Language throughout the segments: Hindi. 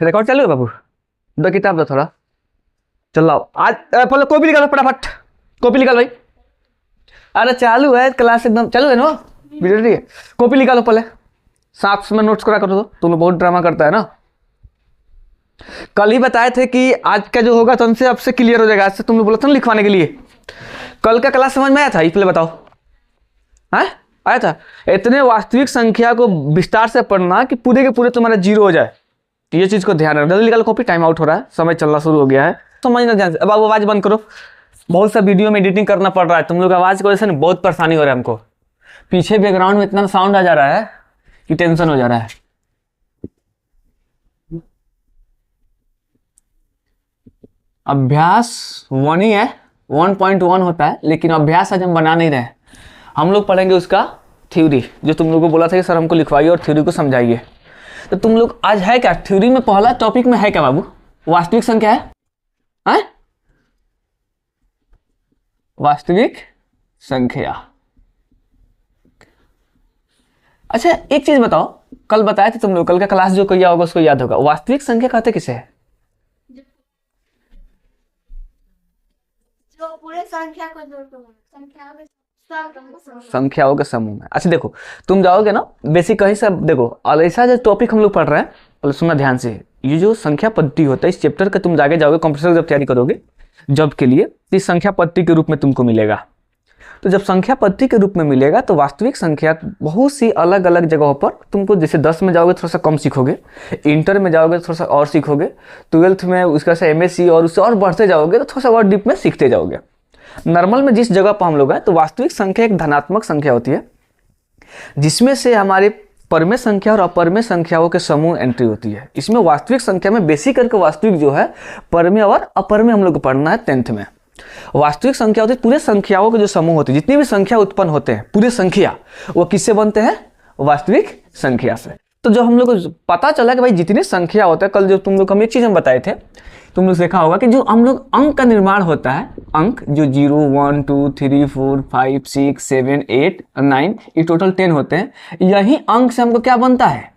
रिकॉर्ड चालू है बाबू? दो किताब दो थोड़ा। चल लाओ आज पहले कॉपी निकालो फटाफट। कॉपी निकाल भाई। अरे चालू है क्लास, एकदम चालू है ना वीडियो रेडी है। कॉपी निकालो पहले, साथ में नोट्स करा करो। तो तुम लोग बहुत ड्रामा करता है ना। कल ही बताए थे कि आज का जो होगा तुमसे अब से क्लियर हो जाएगा। आज से तुम लोग बोला था ना लिखवाने के लिए। कल का क्लास समझ में आया था? पहले बताओ, है आया था? इतने वास्तविक संख्या को विस्तार से पढ़ना कि पूरे के पूरे तुम्हारा जीरो हो जाए। ये चीज को ध्यान रखना। जल्दी निकालो कॉपी, टाइम आउट हो रहा है, समय चलना शुरू हो गया है। समझना ध्यान से। अब आवाज बंद करो। बहुत सा वीडियो में एडिटिंग करना पड़ रहा है, तुम लोग आवाज की वजह से ना बहुत परेशानी हो रहा है हमको। पीछे बैकग्राउंड में इतना साउंड आ जा रहा है कि टेंशन हो जा रहा है। अभ्यास 1 ही है, 1.1 होता है, लेकिन अभ्यास आज हम बना नहीं रहे। हम लोग पढ़ेंगे उसका थ्योरी, जो तुम लोगों को बोला था कि सर हमको लिखवाइए और थ्योरी को समझाइए। तो तुम लोग आज है क्या थ्योरी में? पहला टॉपिक में है क्या बाबू? वास्तविक संख्या है? वास्तविक संख्या। अच्छा एक चीज बताओ, कल बताए थे तुम लोग, कल का क्लास जो किया होगा उसको याद होगा। वास्तविक संख्या कहते किसे है? जो पूरे संख्या को संख्याओं के समूह में। अच्छा देखो, तुम जाओगे ना बेसिक कहीं से, देखो ऐसा जो टॉपिक हम लोग पढ़ रहे हैं, पहले सुनना ध्यान से। ये जो संख्या पद्धति होता है इस चैप्टर का, तुम जाके जाओगे कंप्यूटर जब तैयारी करोगे जॉब के लिए, इस संख्या पद्धति के रूप में तुमको मिलेगा। तो जब संख्या पद्धति के रूप में मिलेगा तो वास्तविक संख्या बहुत सी अलग अलग जगहों पर तुमको, जैसे 10 में जाओगे थोड़ा सा कम सीखोगे, इंटर में जाओगे थोड़ा सा और सीखोगे, 12th में उसका से MSc और उससे और बढ़ते जाओगे तो थोड़ा सा और डीप में सीखते जाओगे। नॉर्मल में जिस जगह पर हम लोग हैं, तो वास्तविक संख्या एक धनात्मक संख्या होती है जिसमें से हमारे परमेय संख्या और अपरमेय संख्याओं के समूह एंट्री होती है। इसमें वास्तविक संख्या में बेसिक करके वास्तविक जो है परमेय और अपरमेय हम लोग को पढ़ना है 10th में। वास्तविक संख्या होती है पूरे संख्याओं के जो समूह होते हैं, जितनी भी संख्या उत्पन्न होते हैं पूरे संख्या, वो किससे बनते हैं? वास्तविक संख्या से। तो जो हम लोग को पता चला कि भाई जितनी संख्या होता है, कल जो तुम लोग हम एक चीज हम बताए थे, तुम लोग देखा होगा कि जो हम लोग अंक का निर्माण होता है, अंक जो 0 1 2 3 4 5 6 7 8 9 ये टोटल 10 होते हैं, यही अंक से हमको क्या बनता है?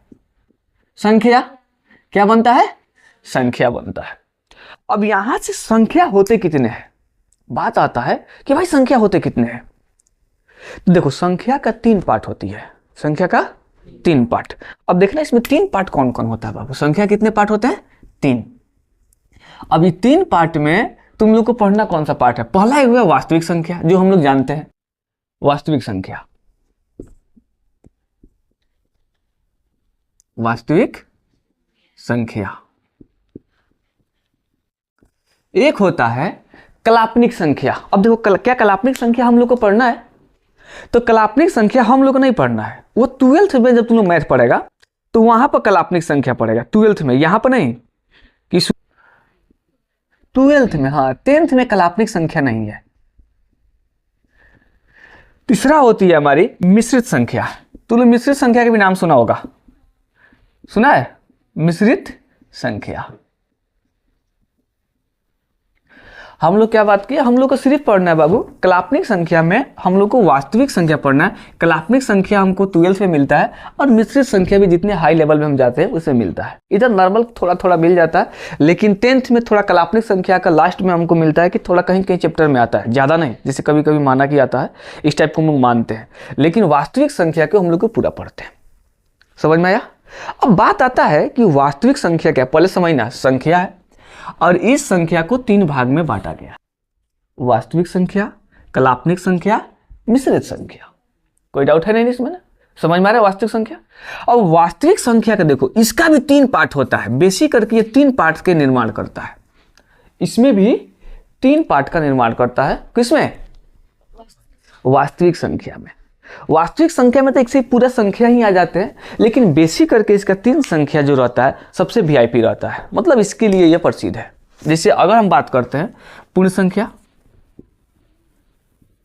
संख्या। क्या बनता है? संख्या बनता है। अब यहां से संख्या होते कितने हैं, बात आता है कि भाई संख्या होते कितने हैं। तो देखो संख्या का 3 पार्ट होती है। संख्या का 3 पार्ट। अब देखना इसमें 3 पार्ट कौन कौन होता है बाबू? संख्या कितने पार्ट होते हैं? 3। अब ये 3 पार्ट में तुम लोग को पढ़ना कौन सा पार्ट है? पहला हुआ वास्तविक संख्या, जो हम लोग जानते हैं वास्तविक संख्या। वास्तविक संख्या। एक होता है कलात्मक संख्या। अब देखो क्या कलात्मक संख्या हम लोग को पढ़ना है? तो कलात्मक संख्या हम लोग को नहीं पढ़ना है, वो 12th में जब तुम लोग मैथ पढ़ेगा तो वहां पर कलात्मक संख्या पढ़ेगा 12th में, यहां पर नहीं कि 12th में। हाँ 10th में कलात्मक संख्या नहीं है। तीसरा होती है हमारी मिश्रित संख्या। तुम लोग मिश्रित संख्या का भी नाम सुना होगा, सुना है? मिश्रित संख्या। हम लोग क्या बात की, हम लोग को सिर्फ पढ़ना है बाबू कलात्मक संख्या में, हम लोग को वास्तविक संख्या पढ़ना है। कलात्मक संख्या हमको 12th में मिलता है, और मिश्रित संख्या भी जितने हाई लेवल में हम जाते हैं उसमें मिलता है। इधर नॉर्मल थोड़ा थोड़ा मिल जाता है, लेकिन 10th में थोड़ा कलात्मक संख्या का लास्ट में हमको मिलता है कि थोड़ा कहीं कहीं चैप्टर में आता है, ज़्यादा नहीं, जैसे कभी कभी माना कि आता है, इस टाइप को हम लोग मानते हैं। लेकिन वास्तविक संख्या को हम लोग को पूरा पढ़ते हैं। समझ में आया? अब बात आता है कि वास्तविक संख्या क्या? पहले समझना, संख्या है और इस संख्या को 3 भाग में बांटा गया। वास्तविक संख्या, कलात्मक संख्या, मिश्रित संख्या। कोई डाउट है नहीं इसमें ना? समझ में आ रहा है वास्तविक संख्या? और वास्तविक संख्या का देखो इसका भी 3 पार्ट होता है। बेसिक करके ये 3 पार्ट के निर्माण करता है। इसमें भी 3 पार्ट का निर्माण करता है। किसमें? वास्तविक संख्या में। वास्तविक संख्या में तो एक से पूरा संख्या ही आ जाते हैं, लेकिन बेसिक करके इसका 3 संख्या जो रहता है सबसे VIP रहता है, मतलब इसके लिए यह प्रसिद्ध है। जैसे अगर हम बात करते हैं पूर्ण संख्या,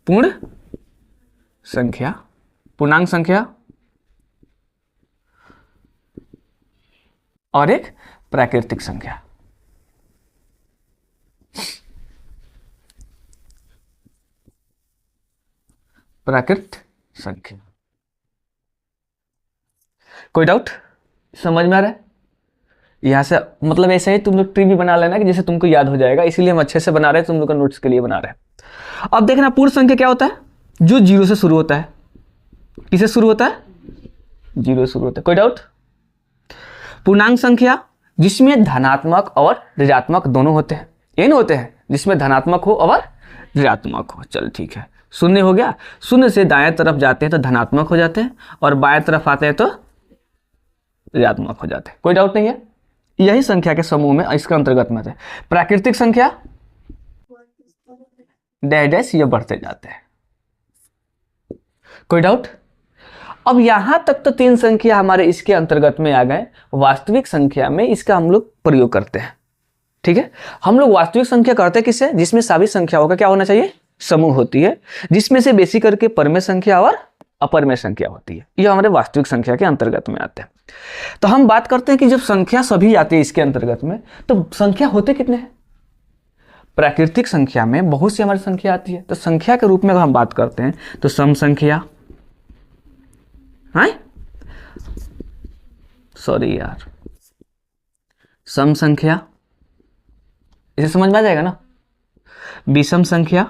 पूर्ण संख्या, पूर्णांक संख्या और एक प्राकृतिक संख्या। प्राकृत संख्या। कोई डाउट? समझ में आ रहा है? यहाँ से मतलब ऐसे ही तुम लोग ट्री भी बना लेना कि जैसे तुमको याद हो जाएगा, इसीलिए हम अच्छे से बना रहे हैं, तुम लोग का नोट्स के लिए बना रहे हैं। अब देखना पूर्ण संख्या क्या होता है, जो जीरो से शुरू होता है। किसे शुरू होता है, जीरो से शुरू होता है, कोई डाउट। पूर्णांक संख्या जिसमें धनात्मक और ऋणात्मक दोनों होते हैं, ये नहीं होते हैं जिसमें धनात्मक हो और ऋणात्मक हो। चल ठीक है, शून्य हो गया, शून्य से दाएं तरफ जाते हैं तो धनात्मक हो जाते हैं और बाएं तरफ आते हैं तो ऋणात्मक हो जाते हैं, कोई डाउट नहीं है। यही संख्या के समूह में इसके अंतर्गत में आते हैं। प्राकृतिक संख्या डैश डैश ये बढ़ते जाते हैं, कोई डाउट। अब यहां तक तो तीन संख्या हमारे इसके अंतर्गत में आ गए। वास्तविक संख्या में इसका हम लोग प्रयोग करते हैं, ठीक है। हम लोग वास्तविक संख्या करते हैं किससे, जिसमें सभी संख्याओं का क्या होना चाहिए, समूह होती है, जिसमें से बेसिक करके परमेय संख्या और अपरमेय संख्या होती है। ये हमारे वास्तविक संख्या के अंतर्गत में आते हैं। तो हम बात करते हैं कि जब संख्या सभी आती है इसके अंतर्गत में, तो संख्या होते कितने हैं। प्राकृतिक संख्या में बहुत सी हमारी संख्या आती है, तो संख्या के रूप में अगर हम बात करते हैं तो सम संख्या, सॉरी यार, सम संख्या, इसे समझ में आ जाएगा ना। विषम संख्या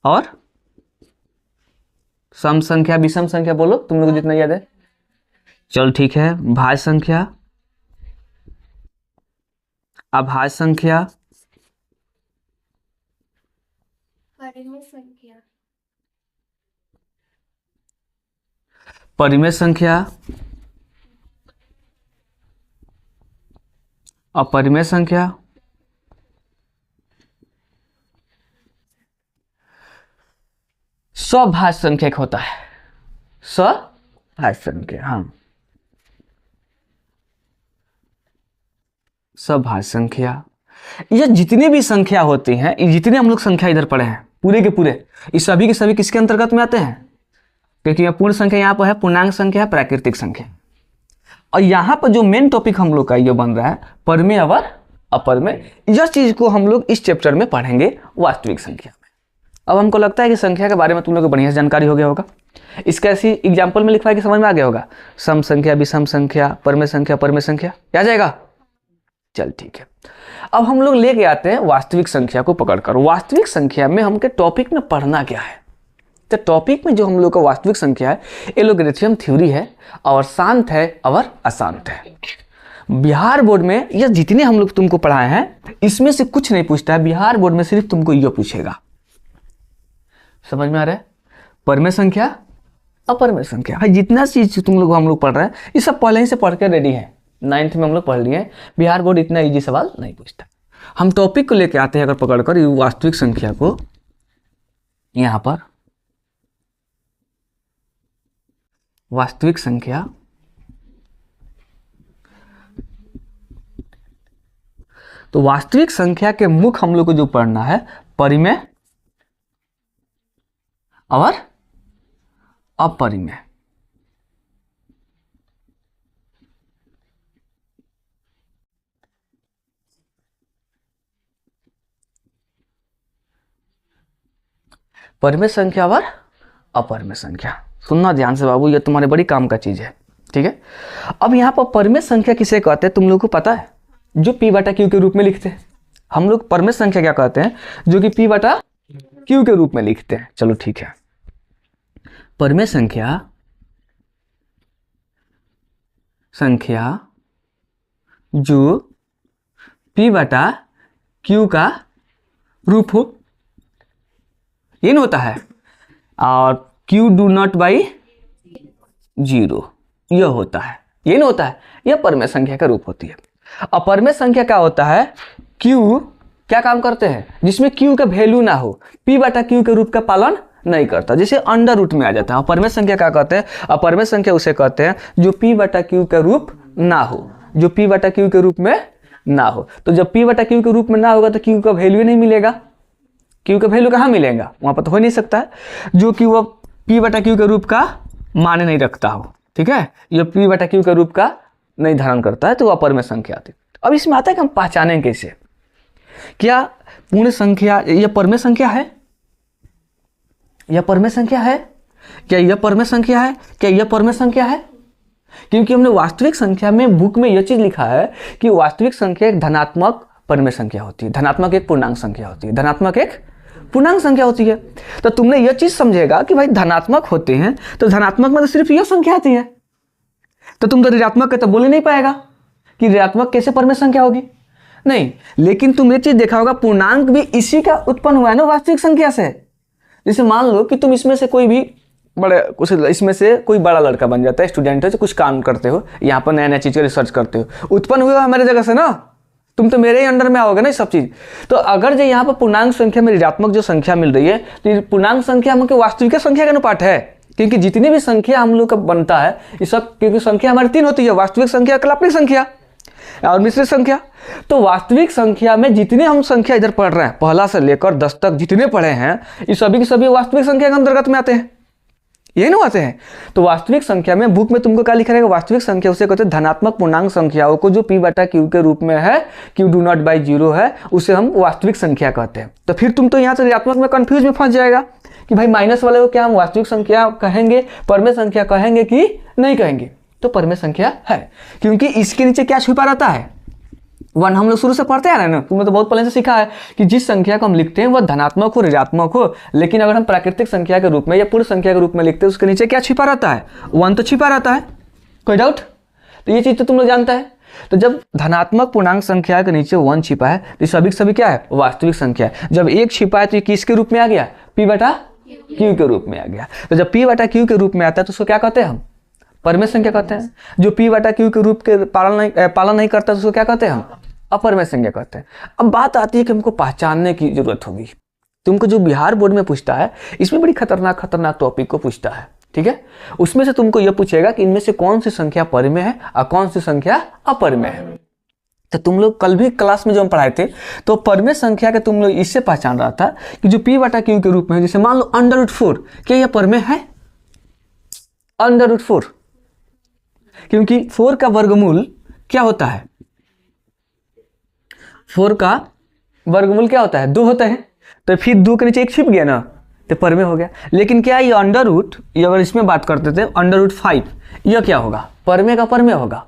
और सम संख्या, विषम संख्या बोलो तुम लोग को जितना याद है। चल ठीक है, भाज्य संख्या, अभाज्य संख्या, परिमेय संख्या, परिमेय संख्या, अपरिमेय संख्या, सभाज्य संख्या एक होता है, सभाज्य संख्या, हाँ सभाज्य संख्या। ये जितनी भी संख्या होती हैं, जितने हम लोग संख्या इधर पढ़े हैं पूरे के पूरे, इस सभी के सभी किसके अंतर्गत में आते हैं, क्योंकि ये पूर्ण संख्या यहाँ पर है, पूर्णांक संख्या, प्राकृतिक संख्या। और यहाँ पर जो मेन टॉपिक हम लोग का ये बन रहा है परमेय और अपरमेय, यह चीज को हम लोग इस चैप्टर में पढ़ेंगे वास्तविक संख्या में। अब हमको लगता है कि संख्या के बारे में तुम लोग को बढ़िया से जानकारी हो गया होगा। इसका ऐसी एग्जाम्पल में लिखवा के समझ में आ गया होगा, सम संख्या, विषम संख्या, परमेय संख्या, परमेय संख्या, आ जाएगा। चल ठीक है, अब हम लोग लेके आते हैं वास्तविक संख्या को पकड़कर। वास्तविक संख्या में हमके टॉपिक में पढ़ना क्या है, तो टॉपिक में जो हम लोग का वास्तविक संख्या है, ये लोगरिथम थ्योरी है और शांत है और अशांत है। बिहार बोर्ड में ये जितने हम लोग तुमको पढ़ाए हैं इसमें से कुछ नहीं पूछता है, बिहार बोर्ड में सिर्फ तुमको ये पूछेगा। समझ में आ रहा है, परमेय संख्या, अपरमेय संख्या, जितना चीज तुम लोग हम लोग पढ़ रहे हैं ये सब पहले ही से पढ़ के रेडी है, 9th में हम लोग पढ़ लिए हैं। बिहार बोर्ड इतना इजी सवाल नहीं पूछता। हम टॉपिक को लेके आते हैं अगर पकड़कर वास्तविक संख्या को, यहां पर वास्तविक संख्या, तो वास्तविक संख्या के मुख्य हम लोग को जो पढ़ना है परिमेय और अपरिमेय। परिमेय संख्या और अपरिमेय संख्या, सुनना ध्यान से बाबू, ये तुम्हारे बड़ी काम का चीज है, ठीक है। अब यहाँ पर परिमेय संख्या किसे कहते हैं तुम लोग को पता है, जो p बटा q के रूप में लिखते हैं। हम लोग परिमेय संख्या क्या कहते हैं, जो कि p बटा q के रूप में लिखते हैं। चलो ठीक है, परिमेय संख्या जो p बटा q का रूप हो, ये नहीं होता है, और q डू नॉट बाई 0 यह होता है, ये नहीं होता है, यह परिमेय संख्या का रूप होती है। अपरिमेय संख्या क्या होता है, q क्या काम करते हैं, जिसमें q का वैल्यू ना हो, p बटा q के रूप का पालन नहीं करता, जैसे अंडर रूट में आ जाता है। अपरिमेय संख्या क्या कहते हैं, अपरिमेय संख्या उसे कहते हैं जो p बटा q का रूप ना हो, जो p बटा q के रूप में ना हो। तो जब p बटा q के रूप में ना होगा तो q का वैल्यू नहीं मिलेगा, q का वैल्यू कहाँ मिलेगा, वहां पर तो हो नहीं सकता है, जो कि वह p बटा q के रूप का मान नहीं रखता हो, ठीक है, ये p बटा q के रूप का नहीं धारण करता है, तो वह अपरिमेय संख्या आती है। अब इसमें आता है कि हम पहचानें कैसे, क्या पूर्ण संख्या यह परिमेय संख्या है, यह परिमेय संख्या है, क्या यह परमेय संख्या है? क्या यह परमेय संख्या है? क्योंकि हमने वास्तविक संख्या में बुक में यह चीज लिखा है कि वास्तविक संख्या एक धनात्मक परमेय संख्या होती है, धनात्मक एक पूर्णांक संख्या होती है, धनात्मक एक पूर्णांक संख्या होती है। तो तुमने यह चीज समझेगा कि भाई धनात्मक होते हैं तो धनात्मक में तो सिर्फ यह संख्या आती है, तो तुम तो ऋणात्मक तो बोल ही नहीं पाएगा कि ऋणात्मक कैसे परमेय संख्या होगी, नहीं। लेकिन तुम ये चीज देखा होगा पूर्णांक भी इसी का उत्पन्न हुआ है ना वास्तविक संख्या से। जैसे मान लो कि तुम इसमें से कोई भी बड़े कुछ इसमें से कोई बड़ा लड़का बन जाता है, स्टूडेंट हो, कुछ काम करते हो, यहाँ पर नया नया चीज का रिसर्च करते हो, उत्पन्न हुआ हमारे जगह से ना, तुम तो मेरे ही अंडर में आओगे ना ये सब चीज। तो अगर जो यहाँ पर पूर्णांक संख्या में ऋणात्मक जो संख्या मिल रही है तो पूर्णांक संख्या हम वास्तविक संख्या का अनुपात है, क्योंकि जितनी भी संख्या हम लोग का बनता है ये सब, क्योंकि संख्या हमारी 3 होती है, वास्तविक संख्या, काल्पनिक संख्या और मिश्रित संख्या। तो वास्तविक संख्या में जितने हम संख्या इधर पढ़ रहे हैं, पहला से लेकर 10 तक जितने पढ़े हैं, ये सभी के सभी वास्तविक संख्या के अंतर्गत में आते हैं, ये ना आते हैं। तो वास्तविक संख्या में बुक में तुमको क्या लिखा रहेगा, वास्तविक संख्या उसे कहते हैं धनात्मक पूर्णांक संख्याओं को जो p बटा q के रूप में है, q डू नॉट बाई 0 है, उसे हम वास्तविक संख्या कहते हैं। तो फिर तुम तो यहाँ से ऋणात्मक में कंफ्यूज में फंस जाएगा कि भाई माइनस वाले को क्या हम वास्तविक संख्या कहेंगे, परमेय संख्या कहेंगे कि नहीं कहेंगे। तो परमेय संख्या है, क्योंकि इसके नीचे क्या छुपा रहता है, 1 हम लोग शुरू से पढ़ते आ रहे हैं ना, तुमने तो बहुत पहले से सीखा है कि जिस संख्या को हम लिखते हैं वह धनात्मक हो, ऋणात्मक हो, लेकिन अगर हम प्राकृतिक संख्या के रूप में या पूर्ण संख्या के रूप में लिखते हैं उसके नीचे क्या छिपा रहता है, 1 तो छिपा रहता है। कोई डाउट? तो ये चीज तो तुम लोग जानता है। तो जब धनात्मक पूर्णांक संख्या के नीचे 1 छिपा है तो सभी सभी क्या है, वास्तविक संख्या है। जब 1 छिपा है तो ये किसके रूप में आ गया, p बटा q के रूप में आ गया। तो जब p बटा q के रूप में आता है तो उसको क्या कहते हैं, हम परमेय संख्या कहते हैं। जो p बटा q के रूप के पालन नहीं करता तो उसको क्या कहते हैं, हम अपरमेय संख्या कहते हैं। अब बात आती है कि हमको पहचानने की जरूरत होगी। तुमको जो बिहार बोर्ड में पूछता है इसमें बड़ी खतरनाक टॉपिक को पूछता है, ठीक है। उसमें से तुमको यह पूछेगा कि इनमें से कौन सी संख्या परमेय है और कौन सी संख्या अपरमेय है। तो तुम लोग कल भी क्लास में जो हम पढ़ाए थे तो परमेय संख्या के तुम लोग इससे पहचान रहा था कि जो p बटा q के रूप में है, जैसे मान लो √4, क्या यह परमेय है, √4, क्योंकि 4 का वर्गमूल क्या होता है, 4 का वर्गमूल क्या होता है, 2 होता है। तो फिर 2 के नीचे 1 छिप गया ना, तो परमेय हो गया। लेकिन क्या ये ये अगर इसमें बात करते थे √5, यह क्या होगा, परमेय का परमेय होगा,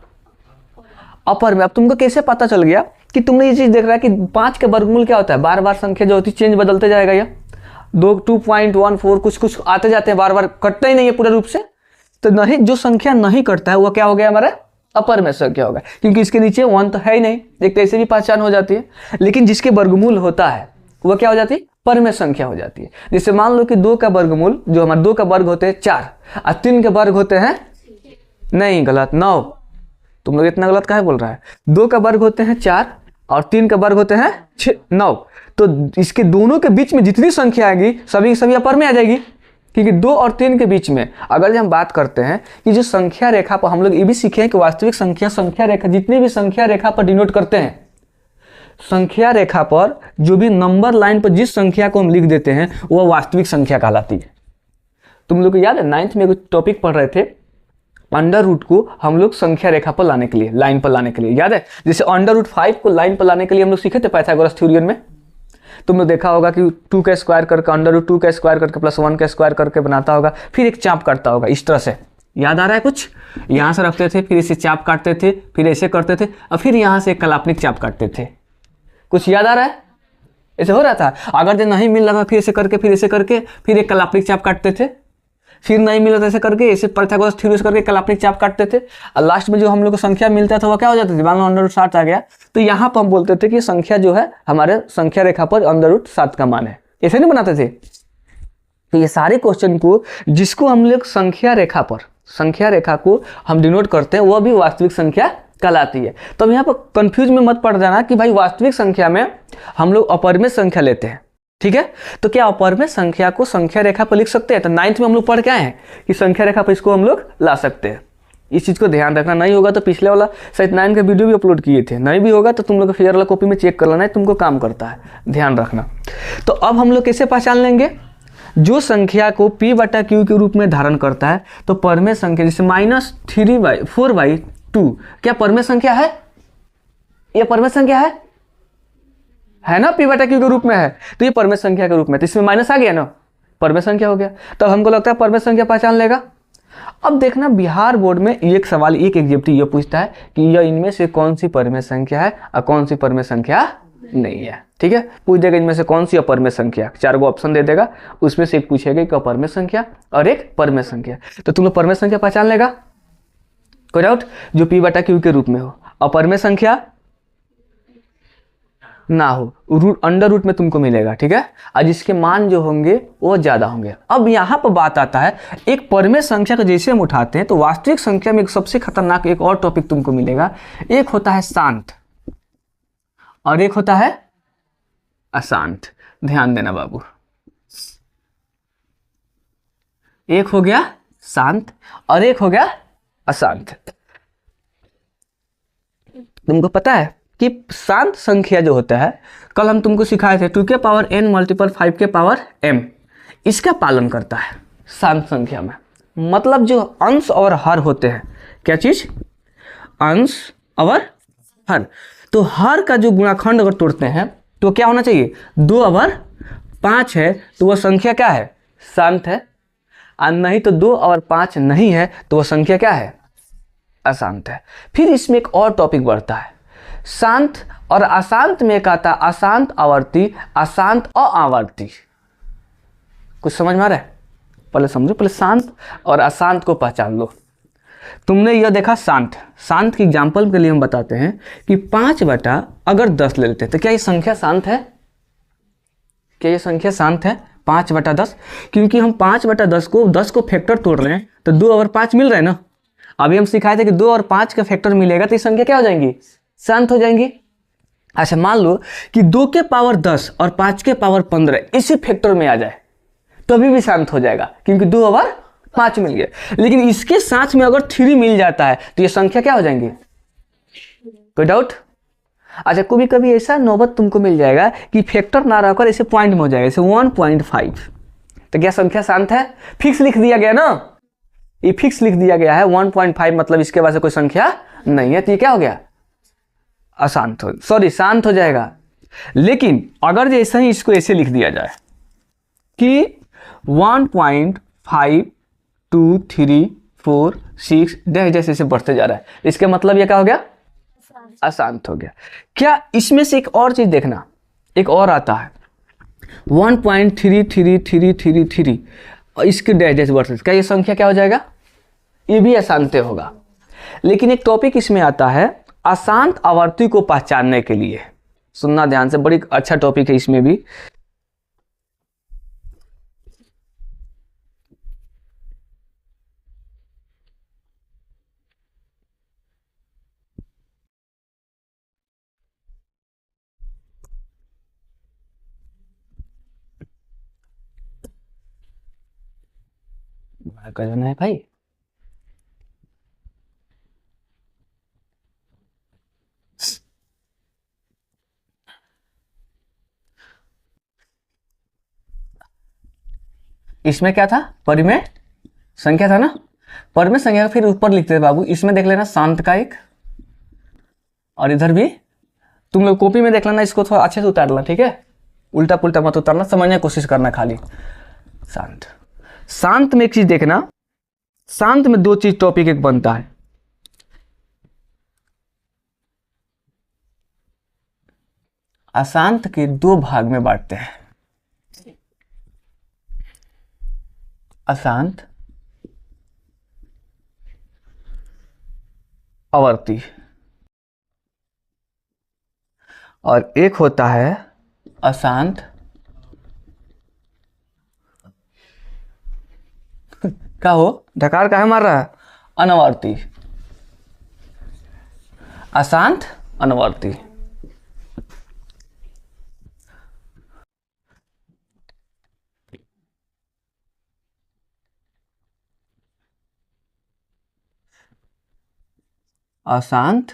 अपरमेय। अब तुमको कैसे पता चल गया कि तुमने ये चीज देख रहा है कि 5 का वर्गमूल क्या होता है, बार बार संख्या जो होती है चेंज बदलते जाएगा, या 2.14 कुछ आते जाते हैं, बार बार कटता ही नहीं है पूरा रूप से। तो नहीं, जो संख्या नहीं कटता है वो क्या हो गया, हमारा अपरमेय संख्या होगा, क्योंकि इसके नीचे 1 तो है ही नहीं, एक तो ऐसे भी पहचान हो जाती है। लेकिन जिसके वर्गमूल होता है वह क्या हो जाती है, परमेय संख्या हो जाती है। जैसे मान लो कि 2 का वर्गमूल, जो हमारे 2 का वर्ग होते हैं 4 और 3 के वर्ग होते हैं, नहीं गलत, 9। तुम लोग इतना गलत काहे बोल रहा है, 2 का वर्ग होते हैं 4 और 3 का वर्ग होते हैं 9। तो इसके दोनों के बीच में जितनी संख्या आएगी सभी सभी अपरमेय आ जाएगी, क्योंकि 2 और 3 के बीच में अगर हम बात करते हैं कि जो संख्या रेखा पर हम लोग ये भी सीखे हैं कि वास्तविक संख्या रेखा, जितने भी संख्या रेखा पर डिनोट करते हैं, संख्या रेखा पर जो भी नंबर लाइन पर जिस संख्या को हम लिख देते हैं वह वास्तविक संख्या कहलाती है। तुम लोग को याद है 9th में कुछ टॉपिक पढ़ रहे थे, √ को हम लोग संख्या रेखा पर लाने के लिए, लाइन पर लाने के लिए, याद है। जैसे √5 को लाइन पर लाने के लिए हम लोग सीखे थे पाइथागोरस थ्योरम में। तुमने देखा होगा कि 2 का स्क्वायर करके √2 का स्क्वायर करके +1 का स्क्वायर करके बनाता होगा, फिर एक चाप काटता होगा इस तरह से, याद आ रहा है कुछ, यहाँ से रखते थे, फिर इसे चाप काटते थे, फिर ऐसे करते थे और फिर यहाँ से एक काल्पनिक चाप काटते थे। कुछ याद आ रहा है, ऐसे हो रहा था। अगर जो नहीं मिल रहा था फिर ऐसे करके, फिर ऐसे करके, फिर एक काल्पनिक चाप काटते थे, फिर नहीं मिला था ऐसे करके, ऐसे पाइथागोरस थ्योरम करके काल्पनिक चाप काटते थे और लास्ट में जो हम लोग को संख्या मिलता था वो क्या हो जाती थी, मान लो √7 आ गया तो यहाँ पर हम बोलते थे कि संख्या जो है हमारे संख्या रेखा पर √7 का मान है, ऐसे नहीं बनाते थे। तो ये सारे क्वेश्चन को जिसको हम लोग संख्या रेखा पर, संख्या रेखा को हम डिनोट करते हैं वह भी वास्तविक संख्या कहलाती है। तो अब यहाँ पर कंफ्यूज में मत पड़ जाना कि भाई वास्तविक संख्या में हम लोग अपरमेय संख्या लेते हैं, ठीक है। तो क्या अपरमेय संख्या को संख्या रेखा पर लिख सकते हैं, तो 9th में हम लोग पढ़ के आए हैं कि संख्या रेखा पर इसको हम लोग ला सकते हैं। इस चीज़ को ध्यान रखना, नहीं होगा तो पिछले वाला शायद 9 का वीडियो भी अपलोड किए थे, नहीं भी होगा तो तुम लोग को फिर वाला कॉपी में चेक कर लेना है, तुमको काम करता है, ध्यान रखना। तो अब हम लोग कैसे पहचान लेंगे, जो संख्या को p बटा q के रूप में धारण करता है तो परमेय संख्या, जैसे -4/2 क्या परमेय संख्या है, यह परमेय संख्या है ना, p बटा q के रूप में है तो ये परमेय संख्या के रूप में, तो इसमें माइनस आ गया ना, परमेय संख्या हो गया। तब हमको लगता है परमेय संख्या पहचान लेगा। अब देखना बिहार बोर्ड में एक सवाल, एक एग्जाम्पल ये पूछता है कि यह इनमें से कौन सी परमेय संख्या है और कौन सी परमेय संख्या नहीं है। ठीक है, पूछ देगा इनमें से कौन सी अपरमेय संख्या, 4 गो ऑप्शन दे देगा, उसमें से एक पूछेगा एक अपरमेय संख्या और एक परमेय संख्या। तो तुम लोग परमेय संख्या पहचान लेगा, कोई डाउट? जो पी बटा क्यू के रूप में हो। अपरमेय संख्या ना हो, अंडर रूट में तुमको मिलेगा। ठीक है, और जिसके मान जो होंगे वो ज्यादा होंगे। अब यहाँ पर बात आता है, एक परमेय संख्या को जैसे हम उठाते हैं तो वास्तविक संख्या में एक सबसे खतरनाक एक और टॉपिक तुमको मिलेगा। एक होता है शांत और एक होता है अशांत। ध्यान देना बाबू, एक हो गया शांत और एक हो गया अशांत। तुमको पता है कि शांत संख्या जो होता है, कल हम तुमको सिखाए थे 2 के पावर n मल्टीपल 5 के पावर m, इसका पालन करता है शांत संख्या में। मतलब जो अंश और हर होते हैं, क्या चीज? अंश और हर। तो हर का जो गुणाखंड अगर तोड़ते हैं तो क्या होना चाहिए? 2/5 है तो वह संख्या क्या है? शांत है। और नहीं तो 2/5 नहीं है तो वह संख्या क्या है? अशांत है। फिर इसमें एक और टॉपिक बढ़ता है, शांत और अशांत में एक आता है अशांत आवर्ती, अशांत अआवर्ती। कुछ समझ में आ रहा है? पहले समझो, पहले शांत और अशांत को पहचान लो। तुमने यह देखा शांत, शांत की एग्जांपल के लिए हम बताते हैं कि 5 अगर 10 ले लेते हैं तो क्या ये संख्या शांत है? क्या ये संख्या शांत है? 5/10, क्योंकि हम 5/10 को 10 को फैक्टर तोड़ रहे हैं तो 2/5 मिल रहा है ना। अभी हम सिखाए थे कि 2 और 5 का फैक्टर मिलेगा तो ये संख्या क्या हो जाएंगी? शांत हो जाएंगी। अच्छा, मान लो कि 2 के पावर 10 और 5 के पावर 15 इसी फैक्टर में आ जाए तो अभी भी शांत हो जाएगा, क्योंकि 2/5 मिल गया। लेकिन इसके साथ में अगर 3 मिल जाता है तो ये संख्या क्या हो जाएंगी? कोई डाउट? अच्छा, कभी कभी ऐसा नौबत तुमको मिल जाएगा कि फैक्टर ना रहकर ऐसे पॉइंट में हो जाएगा, जैसे 1.5, तो क्या संख्या शांत है? फिक्स लिख दिया गया ना, ये फिक्स लिख दिया गया है 1.5, मतलब इसके बाद से कोई संख्या नहीं है, तो ये क्या हो गया? अशांत हो, सॉरी शांत हो जाएगा। लेकिन अगर जैसे ही इसको ऐसे लिख दिया जाए कि 1.5 2 3 4 6 जैसे जैसे बढ़ते जा रहा है, इसके मतलब ये क्या हो गया? अशांत हो गया। क्या इसमें से एक और चीज देखना, एक और आता है 1.3333 और इसके जैसे बढ़ते, क्या ये संख्या क्या हो जाएगा? ये भी अशांत होगा। लेकिन एक टॉपिक इसमें आता है अशांत आवर्ती को पहचानने के लिए। सुनना ध्यान से, बड़ी अच्छा टॉपिक है इसमें भी। करना है भाई, इसमें क्या था? परिमेय संख्या था ना। परिमेय संख्या फिर ऊपर लिखते थे बाबू, इसमें देख लेना शांत का एक, और इधर भी तुम लोग कॉपी में देख लेना, इसको थोड़ा अच्छे से उतार लेना। ठीक है, उल्टा पुल्टा मत उतारना, समझने की कोशिश करना खाली। शांत, शांत में एक चीज देखना, शांत में 2 चीज टॉपिक एक बनता है। अशांत के 2 भाग में बांटते हैं, अशांत आवर्ती, और एक होता है अशांत क्या हो, ढकार काहे मार रहा है? अनावर्ती, अशांत अनावर्ती। अशांत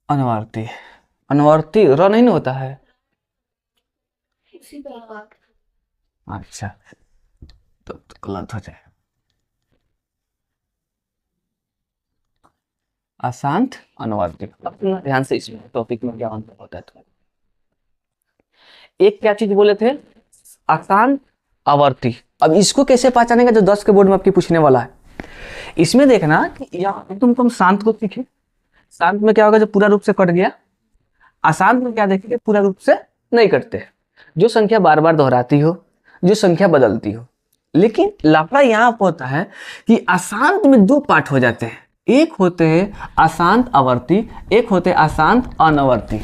अनावर्ती, अनावर्ती र नहीं होता है। उसी प्रकार अच्छा, तो, गलत हो जाए। अशांत अनुवर्ती। अब थोड़ा ध्यान से इस टॉपिक में क्या अंतर होता है तो एक क्या चीज बोले थे, अशांत आवर्ती। अब इसको कैसे पहचानेगा जो 10 के बोर्ड में आपकी पूछने वाला है। इसमें देखना कि यहाँ तुमको हम शांत को सीखे, शांत में क्या होगा जो पूरा रूप से कट गया, अशांत में क्या देखेंगे पूरा रूप से नहीं कटते, जो संख्या बार बार दोहराती हो, जो संख्या बदलती हो। लेकिन लफड़ा यहाँ पर होता है कि अशांत में दो पार्ट हो जाते हैं, एक होते हैं अशांत आवर्ती, एक होते हैं अशांत अनावर्ती।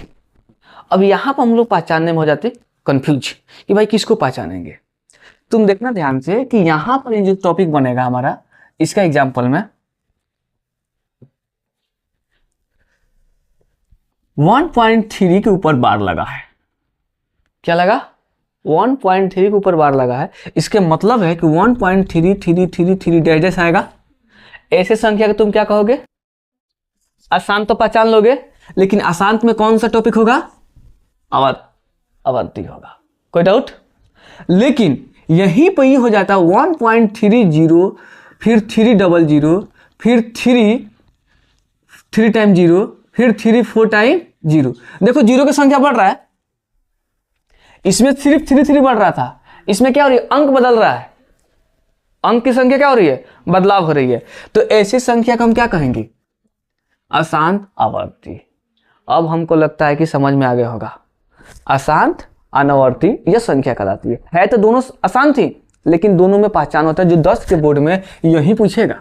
अब यहाँ पर हम लोग पहचानने में हो जाते कंफ्यूज कि भाई किसको पहचानेंगे। तुम देखना ध्यान से कि यहाँ पर ये जो टॉपिक बनेगा हमारा, इसका एग्जाम्पल में 1.3 के ऊपर बार लगा है। क्या लगा? 1.3 के ऊपर बार लगा है। इसके मतलब है कि 1.3333 डैश आएगा। ऐसे संख्या के तुम क्या कहोगे? अशांत तो पहचान लोगे, लेकिन अशांत में कौन सा टॉपिक होगा? आवर्ती होगा। कोई डाउट? लेकिन यहीं पर ही हो जाता है 1.30, फिर 300, फिर 3 टाइम 0, फिर 3 4 टाइम 0। देखो जीरो की संख्या बढ़ रहा है, इसमें सिर्फ 3 बढ़ रहा था, इसमें क्या हो रही है? अंक बदल रहा है, अंक की संख्या क्या हो रही है? बदलाव हो रही है। तो ऐसी संख्या को हम क्या कहेंगे? अशांत आवर्ती। अब हमको लगता है कि समझ में आ गया होगा। अशांत अनावर्ती यह संख्या कहलाती है तो दोनों अशांत थी, लेकिन दोनों में पहचान होता है जो 10 के बोर्ड में यही पूछेगा।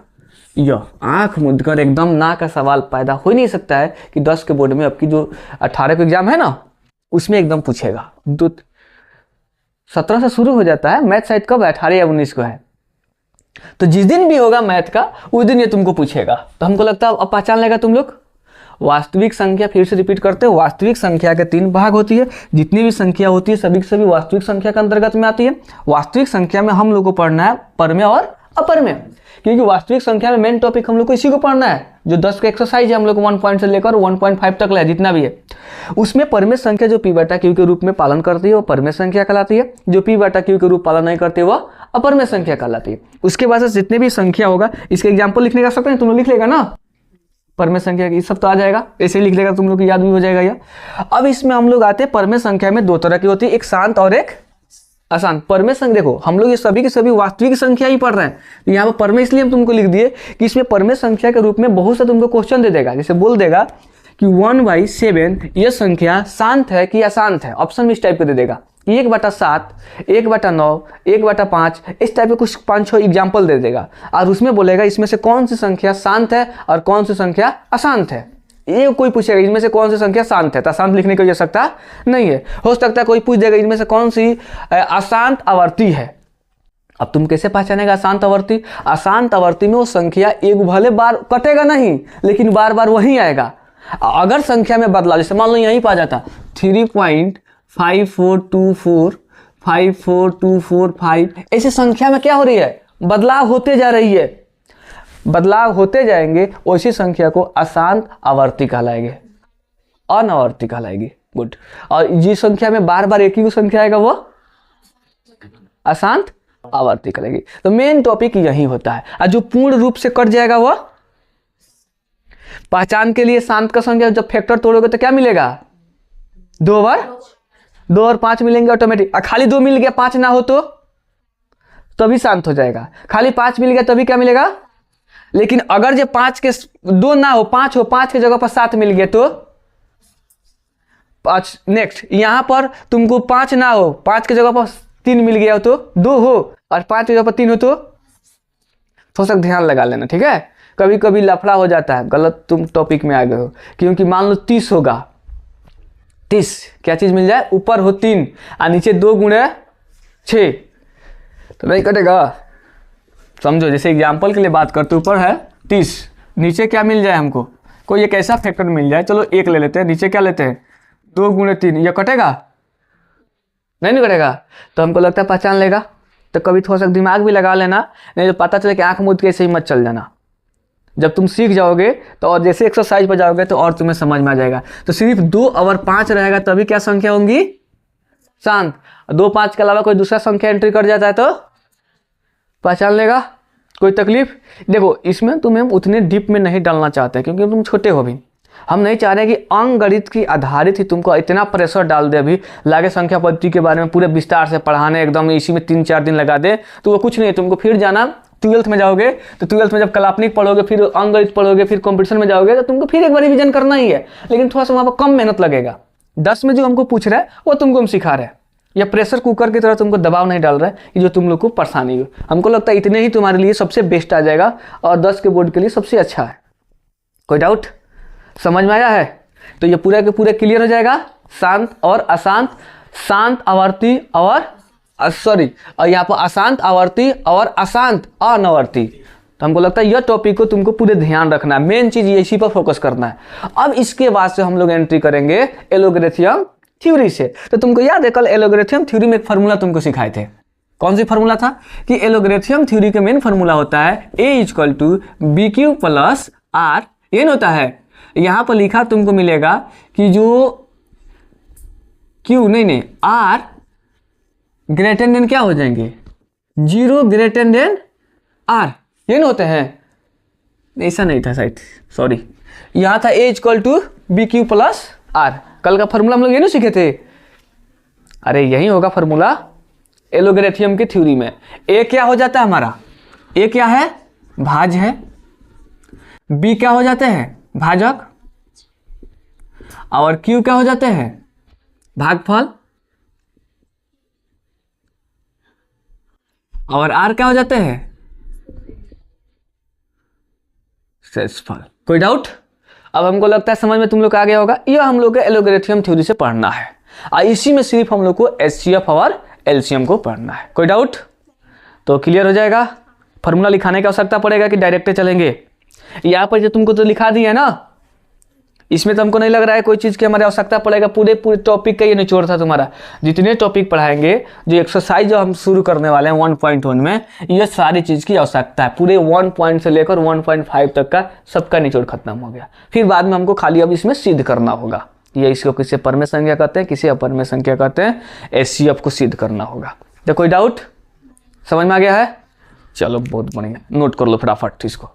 यह आंख मूंद कर एकदम ना का सवाल पैदा हो ही नहीं सकता है कि 10 के बोर्ड में आपकी जो 18 का एग्जाम है ना, उसमें एकदम पूछेगा। 17 से शुरू हो जाता है मैथ, शायद कब है? 18 या 19 को है। तो जिस दिन भी होगा मैथ का, उस दिन ये तुमको पूछेगा। तो हमको लगता है अब पहचान लेगा तुम लोग। वास्तविक संख्या, फिर से रिपीट करते हैं, वास्तविक संख्या के 3 भाग होती है। जितनी भी संख्या होती है सभी की सभी वास्तविक संख्या के अंतर्गत में आती है। वास्तविक संख्या में हम लोग को पढ़ना है परमेय और अपरमेय, क्योंकि वास्तविक संख्या में मेन टॉपिक हम लोग को इसी को पढ़ना है। जो 10 का एक्सरसाइज है हम लोग को 1 पॉइंट से लेकर 1.5 तक है, जितना भी है, उसमें परमेय संख्या जो पी बटा क्यू के रूप में पालन करती है वो परमेय संख्या कहलाती है। जो पी बटा क्यू के रूप पालन नहीं करती वह अपरमेय संख्या कहलाती है। उसके बाद से जितने भी संख्या होगा, इसके एग्जाम्पल लिखने का सकते हैं, तुम लोग लिख लेगा ना परमेय संख्या की, सब तो आ जाएगा, ऐसे लिख लेगा, तुम लोग को याद भी हो जाएगा यह। अब इसमें हम लोग आते हैं परमेय संख्या में 2 तरह की होती है, एक शांत और एक अशांत। परमेय संख्या देखो हम लोग ये सभी की सभी वास्तविक संख्या ही पढ़ रहे हैं, तो यहाँ पर परमेय इसलिए हम तुमको लिख दिए कि इसमें परमेय संख्या के रूप में बहुत सा तुमको क्वेश्चन दे देगा। जैसे बोल देगा कि 1/7 यह संख्या शांत है कि अशांत है, ऑप्शन में इस टाइप के दे देगा। 1/7, 1/9, 1/5, इस टाइप के कुछ 5-6 एग्जाम्पल दे देगा, और उसमें बोलेगा इसमें से कौन सी संख्या शांत है और कौन सी संख्या अशांत है। ये कोई पूछेगा इसमें से कौन सी संख्या शांत है, तो अशांत लिखने की आवश्यकता नहीं है। हो सकता है कोई पूछ देगा इसमें से कौन सी अशांत आवर्ती है। अब तुम कैसे पहचानेगा अशांत आवर्ती? अशांत आवर्ती में वो संख्या एक भले बार कटेगा नहीं, लेकिन बार बार वही आएगा। अगर संख्या में बदलाव, जैसे मान लो यहीं पा जाता 3.5424, 54245, ऐसे संख्या में क्या हो रही है? बदलाव होते जा रही है, बदलाव होते जाएंगे, उसी संख्या को अशांत आवर्ती कहलाएंगे, अनावर्ती कहलाएगी। गुड। और जिस संख्या में बार बार एक ही संख्या आएगा वो अशांत आवर्ती कहलाएगी। तो मेन टॉपिक यही होता है। और जो पूर्ण रूप से कट जाएगा वो पहचान के लिए शांत का संख्या जब फैक्टर तोड़ोगे तो क्या मिलेगा? 2 और 5 मिलेंगे ऑटोमेटिक। खाली 2 मिल गया, 5 ना हो तो तभी शांत हो जाएगा। खाली 5 मिल गया तभी क्या मिलेगा? लेकिन अगर जो 5 के 2 ना हो, 5 हो, 5 की जगह पर 7 मिल गया तो 5। नेक्स्ट यहां पर तुमको 5 ना हो, 5 की जगह पर 3 मिल गया हो तो 2 हो, और 5 की जगह पर 3 हो तो थोड़ा सा ध्यान लगा लेना, ठीक है। कभी कभी लफड़ा हो जाता है, गलत तुम टॉपिक में आ गए हो। क्योंकि मान लो 30 होगा, 30 क्या चीज मिल जाए? ऊपर हो 3 और नीचे 2 × 6 तो नहीं कटेगा। समझो, जैसे एग्जाम्पल के लिए बात करते, ऊपर है 30, नीचे क्या मिल जाए हमको? कोई एक ऐसा फैक्टर मिल जाए, चलो 1 ले लेते हैं, नीचे क्या लेते हैं? 2 × 3, यह कटेगा? नहीं कटेगा। तो हमको लगता है पहचान लेगा। तो कभी थोड़ा सा दिमाग भी लगा लेना, नहीं तो पता चले कि आंख मूंद के ऐसे ही मत चल जाना। जब तुम सीख जाओगे तो और जैसे एक्सरसाइज पर जाओगे तो और तुम्हें समझ में आ जाएगा। तो सिर्फ 2 और 5 रहेगा तभी क्या संख्या होंगी? शांत। 2, 5 के अलावा कोई दूसरा संख्या एंट्री कर जाता है तो पहचान लेगा कोई तकलीफ? देखो इसमें तुम्हें उतने डीप में नहीं डालना चाहते क्योंकि तुम छोटे हो भी। हम नहीं चाह रहे कि अंक गणित की आधारित ही तुमको इतना प्रेशर डाल दे अभी, लागे संख्या पद्धति के बारे में पूरे विस्तार से पढ़ाने, एकदम इसी में 3-4 दिन लगा दे, तो वो कुछ नहीं है। तुमको फिर जाना 12th में जाओगे तो 12th में जब कलापनिक पढ़ोगे, फिर अंक गणित पढ़ोगे, फिर कंपटीशन में जाओगे तो तुमको फिर एक बार रिविजन करना ही है, लेकिन थोड़ा सा वहाँ पर कम मेहनत लगेगा। 10 में जो हमको पूछ रहा है वो तुमको हम सिखा रहे हैं, या प्रेशर कुकर की तरह तुमको दबाव नहीं डाल रहा है कि जो तुम लोग को परेशानी हो। हमको लगता है इतने ही तुम्हारे लिए सबसे बेस्ट आ जाएगा और 10 के बोर्ड के लिए सबसे अच्छा है। कोई डाउट? समझ में आया है? तो ये पूरा के पूरा क्लियर हो जाएगा। शांत और अशांत, शांत आवर्ती और सॉरी, और यहाँ पर अशांत आवर्ती और अशांत अनावर्ती। तो हमको लगता है यह टॉपिक को तुमको पूरे ध्यान रखना है, मेन चीज इसी पर फोकस करना है। अब इसके बाद से हम लोग एंट्री करेंगे एलोगैरिथम थ्योरी से। तो तुमको याद है कल एलोगैरिथम थ्योरी में एक फार्मूला तुमको सिखाए थे, कौन सी फार्मूला था? कि एलोगैरिथम थ्योरी का मेन फार्मूला होता है a = bq + r n होता है। यहां पर लिखा तुमको मिलेगा कि जो q नहीं r ग्रेटर देन क्या हो जाएंगे? 0 ग्रेटर देन r, ये न होते हैं। ऐसा नहीं था शायद, सॉरी, यहां था a = bq + r। कल का फार्मूला हम लोग ये नहीं सीखे थे? अरे यही होगा फार्मूला एलोगैरिथम की थ्योरी में। a क्या हो जाता है हमारा? a क्या है? भाज्य है। b क्या हो जाते हैं? भाजक। और q क्या हो जाते हैं? भागफल। और r क्या हो जाते हैं? शेषफल। कोई डाउट? अब हमको लगता है समझ में तुम लोग आ गया होगा। यह हम लोग को एलोगैरिथम थ्योरी से पढ़ना है और इसी में सिर्फ हम लोग को HCF और LCM को पढ़ना है। कोई डाउट? तो क्लियर हो जाएगा। फार्मूला लिखाने की आवश्यकता पड़ेगा कि डायरेक्ट चलेंगे? यहाँ पर जो तुमको तो लिखा दिया है ना, इसमें तो हमको नहीं लग रहा है कोई चीज़ की हमारी आवश्यकता पड़ेगा। पूरे टॉपिक का ये निचोड़ था तुम्हारा। जितने टॉपिक पढ़ाएंगे, जो एक्सरसाइज जो हम शुरू करने वाले हैं 1.1 में, ये सारी चीज़ की आवश्यकता है। पूरे 1 पॉइंट से लेकर 1.5 तक का सबका निचोड़ खत्म हो गया। फिर बाद में हमको खाली अब इसमें सिद्ध करना होगा। ये इसको किसी परमेय संख्या कहते हैं, किसी अपरमेय संख्या कहते हैं। HCF को सिद्ध करना होगा। तो कोई डाउट? समझ में आ गया है? चलो बहुत बढ़िया, नोट कर लो फटाफट इसको।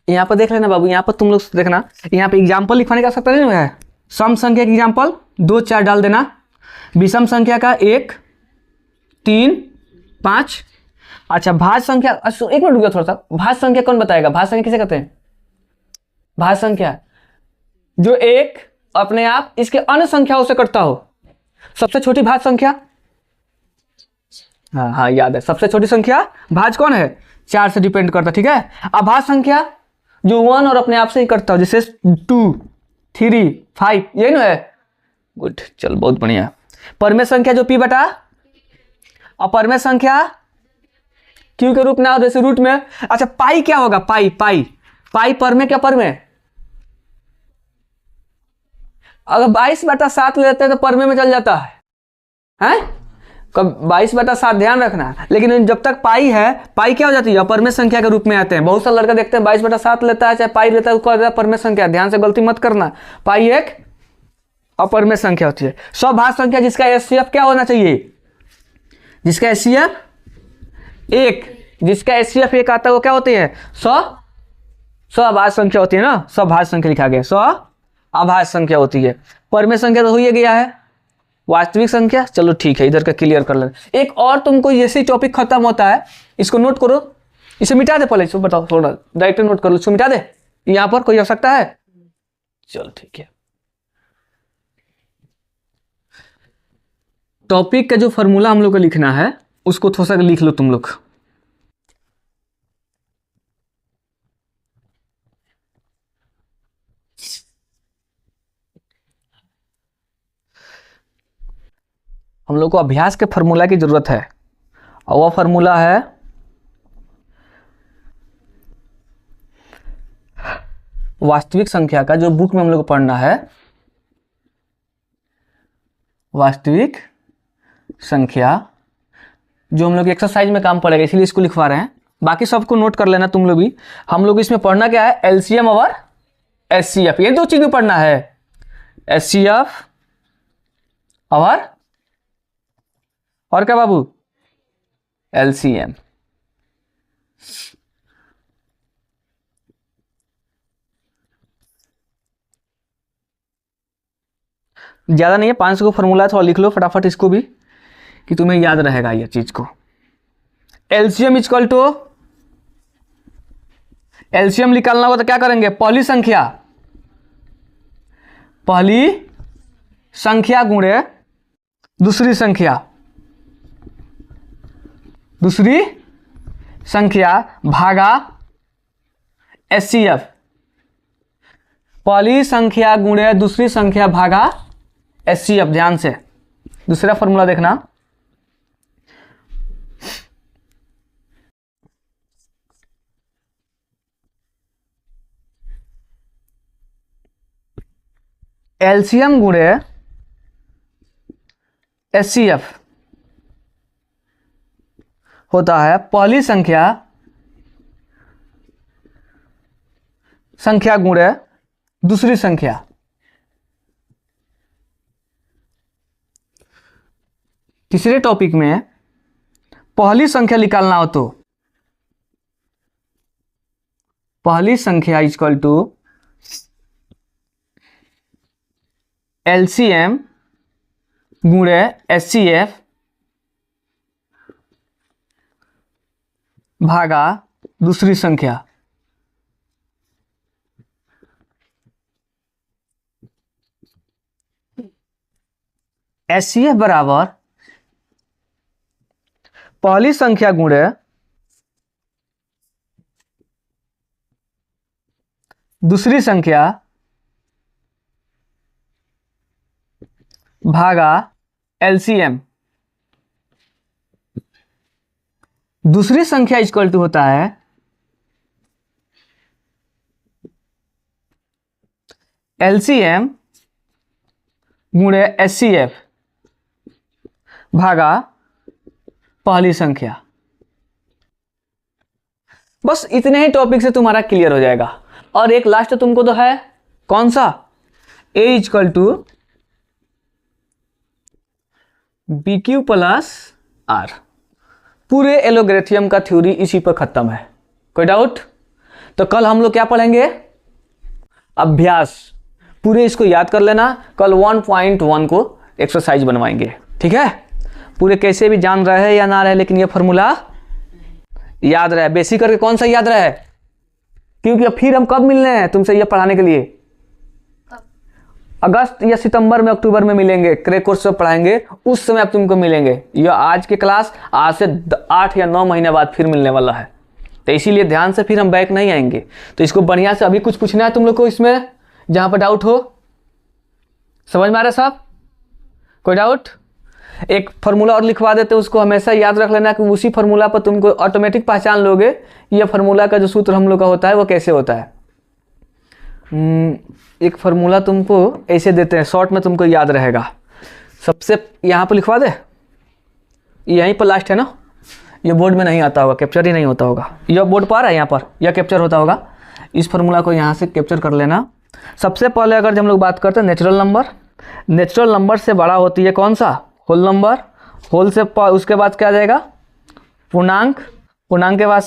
यहाँ पर देख लेना बाबू, यहाँ पर तुम लोग देखना, यहाँ पे एग्जाम्पल लिखवाने का आवश्यकता नहीं है। सम संख्या का एग्जाम्पल 2, 4 डाल देना। विषम संख्या का 1, 3, 5। अच्छा भाज्य संख्या, एक मिनट रुको थोड़ा सा। भाज्य संख्या कौन बताएगा? भाज्य संख्या किसे कहते हैं? भाज्य संख्या जो एक अपने आप इसके अन्य संख्याओं से कटता हो। सबसे छोटी भाज्य संख्या, हाँ याद है, सबसे छोटी संख्या भाज्य कौन है? 4 से डिपेंड करता, ठीक है। अभाज्य संख्या जो 1 और अपने आप से ही कटता हो, जैसे 2, 3, 5, यही ना है। गुड, चल बहुत बढ़िया। परमेय संख्या जो p बटा, अपरमेय संख्या q के रूप में हो, जैसे रूट में। अच्छा पाई क्या होगा? पाई पाई पाई परमेय क्या परमेय? अगर 22/7 लेते हैं तो परमेय में चल जाता है, हैं? कब 22/7 ध्यान रखना। लेकिन जब तक पाई है, पाई क्या हो जाती है, अपरमेय संख्या के रूप में आते हैं। बहुत सा लड़का देखते हैं 22/7 लेता है, चाहे पाई लेता है, उसको अपरमेय संख्या। ध्यान से गलती मत करना, पाई एक अपरमेय संख्या होती है। स्वभाज्य संख्या जिसका एचसीएफ क्या होना चाहिए, जिसका एचसीएफ 1, जिसका एचसीएफ 1 आता है वो क्या होती है, स्वभाज्य संख्या होती है ना। स्वभाज्य संख्या लिखा गया, स्वभाज्य संख्या होती है। परमेय संख्या तो हो ही गया है। वास्तविक संख्या, चलो ठीक है, इधर का क्लियर कर लेना। एक और तुमको जैसे टॉपिक खत्म होता है, इसको नोट करो, इसे मिटा दे पहले, इसको बताओ थोड़ा डायरेक्ट नोट कर लो, इसको मिटा दे। यहां पर कोई आवश्यकता है, चलो ठीक है। टॉपिक का जो फॉर्मूला हम लोग को लिखना है उसको थोड़ा सा लिख लो तुम लोग। हम लोग को अभ्यास के फॉर्मूला की जरूरत है, और वह फॉर्मूला है वास्तविक संख्या का, जो बुक में हम लोग को पढ़ना है। वास्तविक संख्या जो हम लोग एक्सरसाइज में काम पड़ेगा, इसीलिए इसको लिखवा रहे हैं। बाकी सबको नोट कर लेना तुम लोग भी। हम लोग इसमें पढ़ना क्या है, एलसीएम और एचसीएफ, ये दो चीज में पढ़ना है। एचसीएफ और क्या बाबू, एलसीएम। ज्यादा नहीं है, 500 को फॉर्मूला है, थोड़ा लिख लो फटाफट इसको भी, कि तुम्हें याद रहेगा ये चीज को। एलसीएम इक्वल टू, एलसीएम निकालना होगा तो क्या करेंगे, पहली संख्या गुणे दूसरी संख्या भागा एचसीएफ। पहली संख्या गुणे दूसरी संख्या भागा एचसीएफ। ध्यान से दूसरा फॉर्मूला देखना, एलसीएम गुणे एचसीएफ होता है पहली संख्या गुणे दूसरी संख्या। तीसरे टॉपिक में पहली संख्या निकालना हो तो पहली संख्या इक्वल टू एलसीएम गुणे एचसीएफ भागा दूसरी संख्या। एचसीएफ बराबर पहली संख्या गुणे दूसरी संख्या भागा एलसीएम। दूसरी संख्या इक्वल टू होता है एलसीएम गुणे एचसीएफ भागा पहली संख्या। बस इतने ही टॉपिक से तुम्हारा क्लियर हो जाएगा। और एक लास्ट तुमको तो है, कौन सा, A equal to B Q plus R. पूरे एलोग्रेथियम का थ्योरी इसी पर खत्म है, कोई डाउट? तो कल हम लोग क्या पढ़ेंगे, अभ्यास। पूरे इसको याद कर लेना, कल 1.1 को एक्सरसाइज बनवाएंगे, ठीक है? पूरे कैसे भी जान रहे हैं या ना रहे, लेकिन ये फॉर्मूला याद रहे, बेसिक करके कौन सा याद रहे, क्योंकि अब फिर हम कब मिलने हैं तुमसे ये पढ़ाने के लिए, अगस्त या सितंबर में, अक्टूबर में मिलेंगे, क्रैक कोर्स में पढ़ाएंगे, उस समय आप तुमको मिलेंगे। ये आज के क्लास आज से 8 या 9 महीने बाद फिर मिलने वाला है, तो इसीलिए ध्यान से फिर हम बैक नहीं आएंगे। तो इसको बढ़िया से अभी कुछ पूछना है तुम लोग को इसमें, जहां पर डाउट हो। समझ में आ रहा है साहब, कोई डाउट? एक फार्मूला और लिखवा देते, उसको हमेशा याद रख लेना कि उसी फार्मूला पर तुमको ऑटोमेटिक पहचान लोगे ये फार्मूला का जो सूत्र हम लोग का होता है वो कैसे होता है। एक फार्मूला तुमको ऐसे देते हैं, शॉर्ट में तुमको याद रहेगा। सबसे यहाँ पर लिखवा दे, यहीं पर लास्ट है ना, ये बोर्ड में नहीं आता होगा, कैप्चर ही नहीं होता होगा। यह बोर्ड पर है, यहाँ पर यह कैप्चर होता होगा। इस फार्मूला को यहाँ से कैप्चर कर लेना। सबसे पहले अगर जब हम लोग बात करते हैं नेचुरल नंबर, नेचुरल नंबर से बड़ा होती है कौन सा, होल नंबर। होल से उसके बाद क्या आ जाएगा, पूर्णांक। पूर्णांक के बाद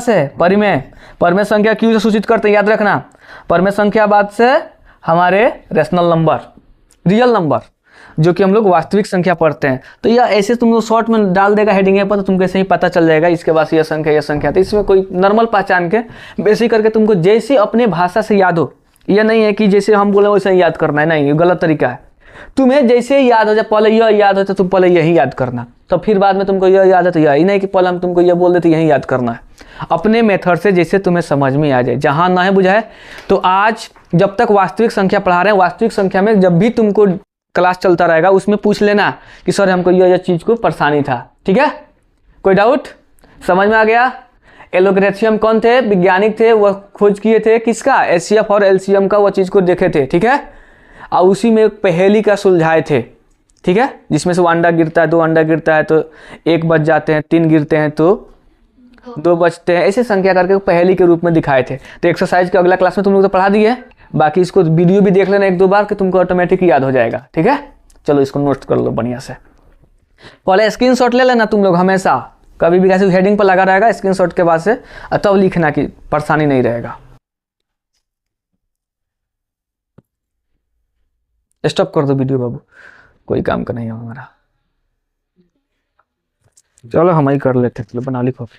से परिमेय। परिमेय संख्या क्यू से सूचित करते हैं, याद रखना। परिमेय संख्या बाद से हमारे रेशनल नंबर, रियल नंबर, जो कि हम लोग वास्तविक संख्या पढ़ते हैं। तो यह ऐसे तुम लोग शॉर्ट में डाल देगा हेडिंग पर, तो तुमको ऐसे ही पता चल जाएगा इसके बाद यह संख्या। तो इसमें कोई नॉर्मल पहचान के बेसिक करके तुमको जैसे अपने भाषा से याद हो, यह नहीं है कि जैसे हम बोले वैसे ही याद करना है, नहीं, ये गलत तरीका है। तुम्हें जैसे याद हो जाए, पहले यह याद हो तो तुम पहले यही याद करना, तो फिर बाद में तुमको यह याद है तो यही नहीं कि पहले हम तुमको यह बोल देते यही याद करना है। अपने मेथड से जैसे तुम्हें समझ में आ जाए, जहाँ ना है बुझाए। तो आज जब तक वास्तविक संख्या पढ़ा रहे हैं, वास्तविक संख्या में जब भी तुमको क्लास चलता रहेगा उसमें पूछ लेना कि सर हमको यह चीज़ को परेशानी था, ठीक है। कोई डाउट, समझ में आ गया। एलोग्रेथियम कौन थे, वैज्ञानिक थे, वह खोज किए थे किसका, एचसीएफ और एलसीएम का, वह चीज़ को देखे थे, ठीक है। और उसी में एक पहेली का सुलझाए थे, ठीक है, जिसमें से 1 अंडा गिरता है, 2 अंडा गिरता है तो 1 बच जाते हैं, 3 गिरते हैं तो 2 बचते हैं, ऐसे संख्या करके पहेली के रूप में दिखाए थे। तो एक्सरसाइज के अगला क्लास में तुम लोग तो पढ़ा दिए, बाकी इसको वीडियो भी देख लेना 1-2 बार कि तुमको ऑटोमेटिक याद हो जाएगा, ठीक है। चलो इसको नोट कर लो बढ़िया से। पहले स्क्रीनशॉट ले लेना तुम लोग, हमेशा कभी भी कैसे हेडिंग पर लगा रहेगा, स्क्रीनशॉट के बाद से तब लिखना कि परेशानी नहीं रहेगा। स्टॉप कर दो वीडियो बाबू, कोई काम का नहीं है हमारा। चलो हम ही कर लेते, चलो बना ली कॉपी।